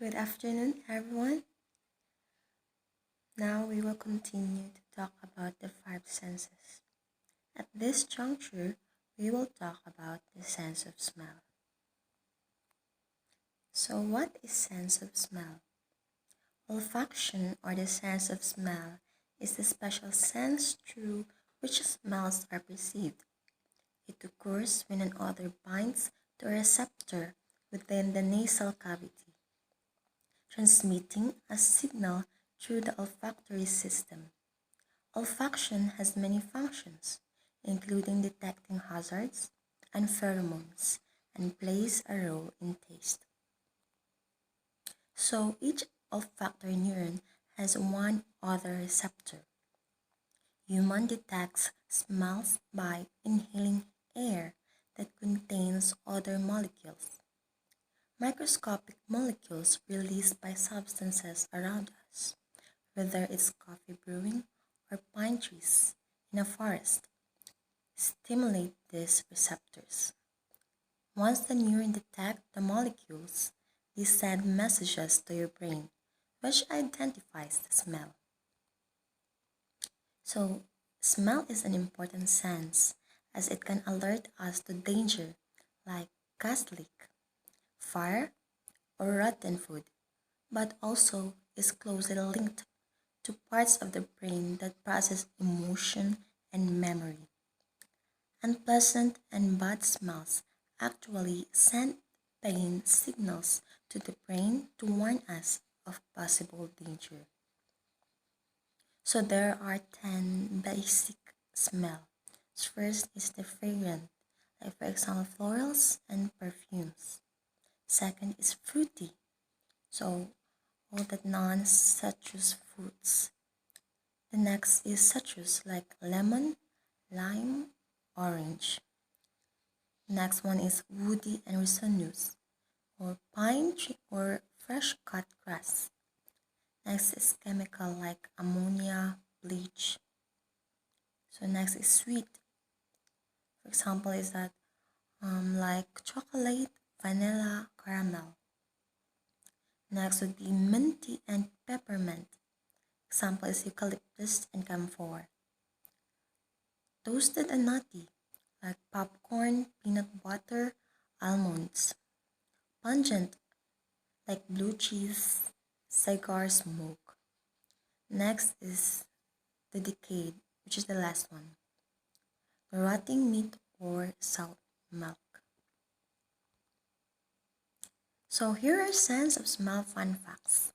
Good afternoon, everyone. Now we will continue to talk about the five senses. At this juncture, we will talk about the sense of smell. So, what is sense of smell? Olfaction, or the sense of smell, is the special sense through which smells are perceived. It occurs when an odor binds to a receptor within the nasal cavity, transmitting a signal through the olfactory system. Olfaction has many functions, including detecting hazards and pheromones, and plays a role in taste. So each olfactory neuron has one odor receptor. Human detects smells by inhaling air that contains odor molecules, microscopic molecules released by substances around us, whether it's coffee brewing or pine trees in a forest, stimulate these receptors. Once the neuron detects the molecules, they send messages to your brain, which identifies the smell. So, smell is an important sense as it can alert us to danger like gas leak, fire, or rotten food, but also is closely linked to parts of the brain that process emotion and memory. Unpleasant and bad smells actually send pain signals to the brain to warn us of possible danger. So there are 10 basic smell. First is the fragrant, like for example florals and perfumes. Second is fruity, so all the non-citrus fruits. The next is citrus like lemon, lime, orange. Next one is woody and resinous, or pine tree or fresh cut grass. Next is chemical like ammonia, bleach. So next is sweet. For example, is that like chocolate, vanilla, caramel. Next would be minty and peppermint. Example is eucalyptus and camphor. Toasted and nutty, like popcorn, peanut butter, almonds. Pungent, like blue cheese, cigar smoke. Next is the decayed, which is the last one. Rotting meat or salt milk. So here are sense of smell fun facts.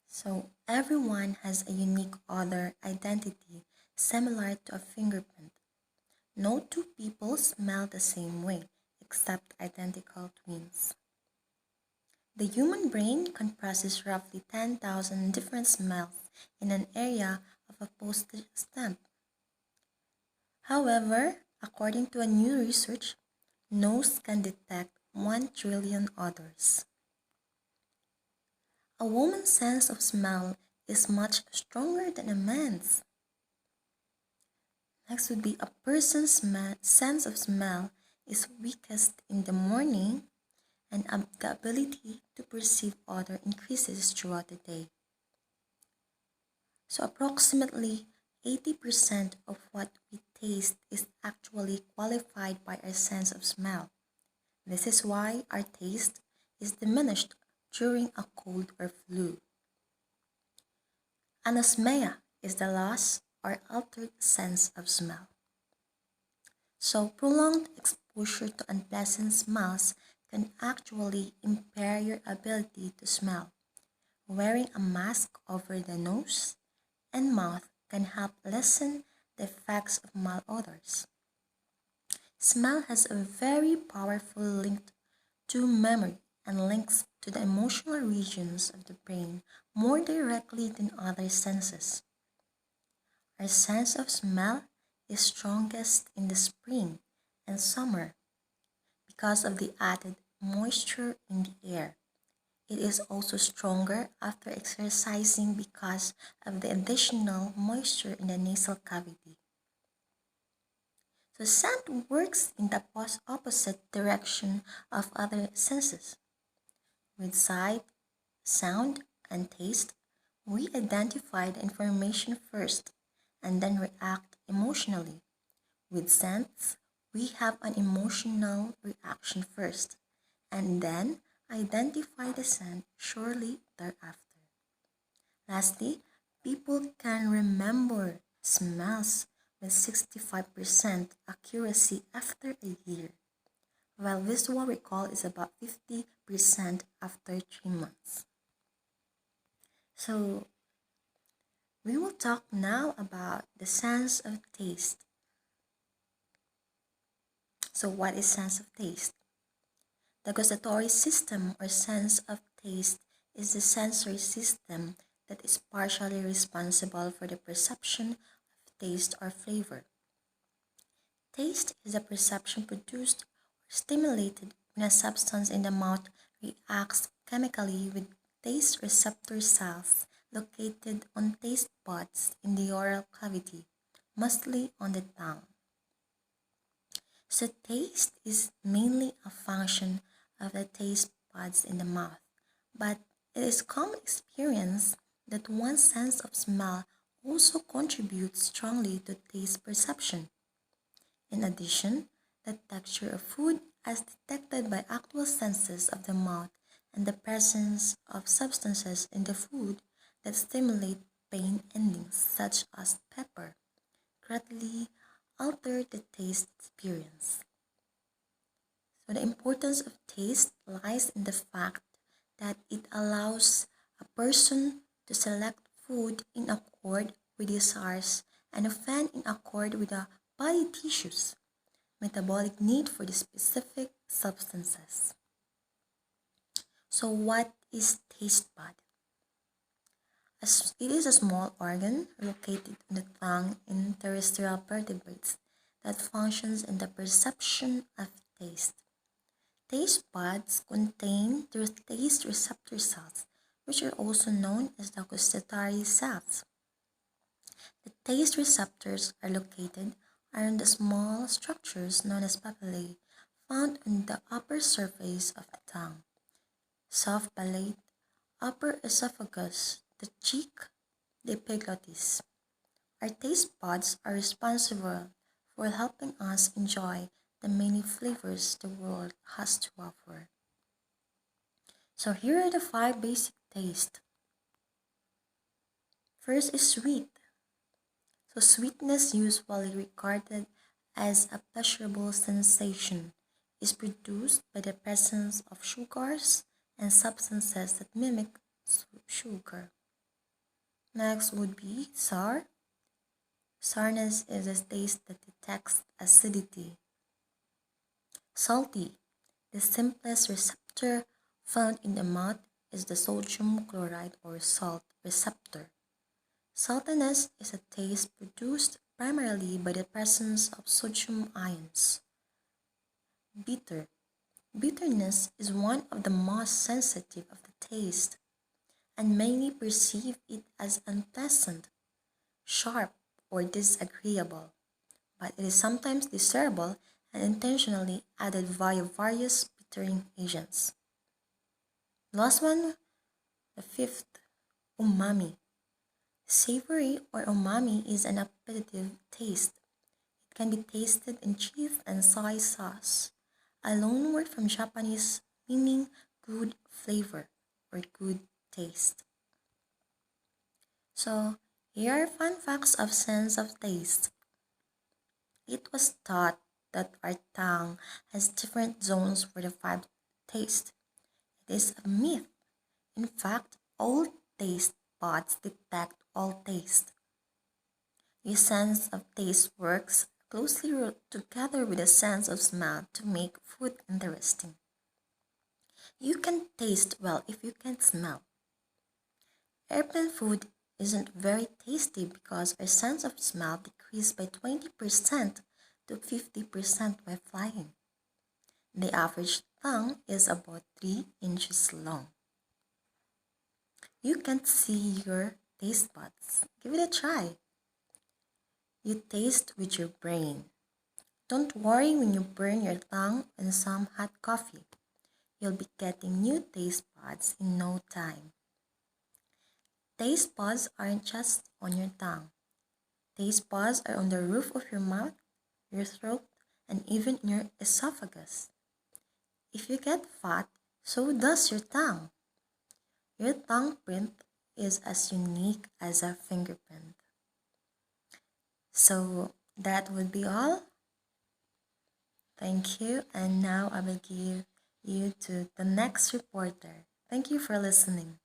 So everyone has a unique odor identity similar to a fingerprint. No two people smell the same way except identical twins. The human brain can process roughly 10,000 different smells in an area of a postage stamp. However, according to a new research, nose can detect 1 trillion odors. A woman's sense of smell is much stronger than a man's. Next would be a person's sense of smell is weakest in the morning and the ability to perceive odor increases throughout the day. So approximately 80% of what we taste is actually qualified by our sense of smell. This is why our taste is diminished during a cold or flu. Anosmia is the loss or altered sense of smell. So prolonged exposure to unpleasant smells can actually impair your ability to smell. Wearing a mask over the nose and mouth can help lessen the effects of malodors. Smell has a very powerful link to memory and links to the emotional regions of the brain more directly than other senses. Our sense of smell is strongest in the spring and summer because of the added moisture in the air. It is also stronger after exercising because of the additional moisture in the nasal cavity. So scent works in the opposite direction of other senses. With sight, sound, and taste, we identify the information first and then react emotionally. With scents, we have an emotional reaction first and then identify the scent shortly thereafter. Lastly, people can remember smells with 65% accuracy after a year, while visual recall is about 50% after 3 months. So, we will talk now about the sense of taste. So, what is sense of taste? The gustatory system or sense of taste is the sensory system that is partially responsible for the perception of taste or flavor. Taste is a perception produced or stimulated when a substance in the mouth reacts chemically with taste receptor cells located on taste buds in the oral cavity, mostly on the tongue. So taste is mainly a function of the taste buds in the mouth, but it is common experience that one's sense of smell also contributes strongly to taste perception. In addition, the texture of food as detected by actual senses of the mouth and the presence of substances in the food that stimulate pain endings such as pepper greatly alter the taste experience. So the importance of taste lies in the fact that it allows a person to select food in accord with desires and often in accord with the body tissues, metabolic need for the specific substances. So what is taste bud? It is a small organ located on the tongue in terrestrial vertebrates that functions in the perception of taste. Taste buds contain the taste receptor cells, which are also known as the gustatory cells. The taste receptors are located around the small structures known as papillae found on the upper surface of the tongue, soft palate, upper esophagus, the cheek, the epiglottis. Our taste buds are responsible for helping us enjoy the many flavors the world has to offer. So here are the five basic tastes. First is sweet. So sweetness, usually regarded as a pleasurable sensation, is produced by the presence of sugars and substances that mimic sugar. Next would be sour. Sourness is a taste that detects acidity. Salty. The simplest receptor found in the mouth is the sodium chloride or salt receptor. Saltiness is a taste produced primarily by the presence of sodium ions. Bitter. Bitterness is one of the most sensitive of the taste, and many perceive it as unpleasant, sharp, or disagreeable, but it is sometimes desirable and intentionally added via various bittering agents. Last one, the fifth, umami. Savory or umami is an appetitive taste. It can be tasted in cheese and soy sauce, a loanword from Japanese meaning good flavor or good taste. So, here are fun facts of sense of taste. It was thought that our tongue has different zones for the five tastes. It is a myth. In fact, all taste buds detect all taste. Your sense of taste works closely together with the sense of smell to make food interesting. You can taste well if you can smell. Airplane food isn't very tasty because our sense of smell decreased by 20% to 50% while flying. The average tongue is about 3 inches long. You can't see your taste buds. Give it a try. You taste with your brain. Don't worry when you burn your tongue on some hot coffee. You'll be getting new taste buds in no time. Taste buds aren't just on your tongue. Taste buds are on the roof of your mouth, your throat, and even in your esophagus. If you get fat, so does your tongue. Your tongue print is as unique as a fingerprint. So that would be all. Thank you. And now I will give you to the next reporter. Thank you for listening.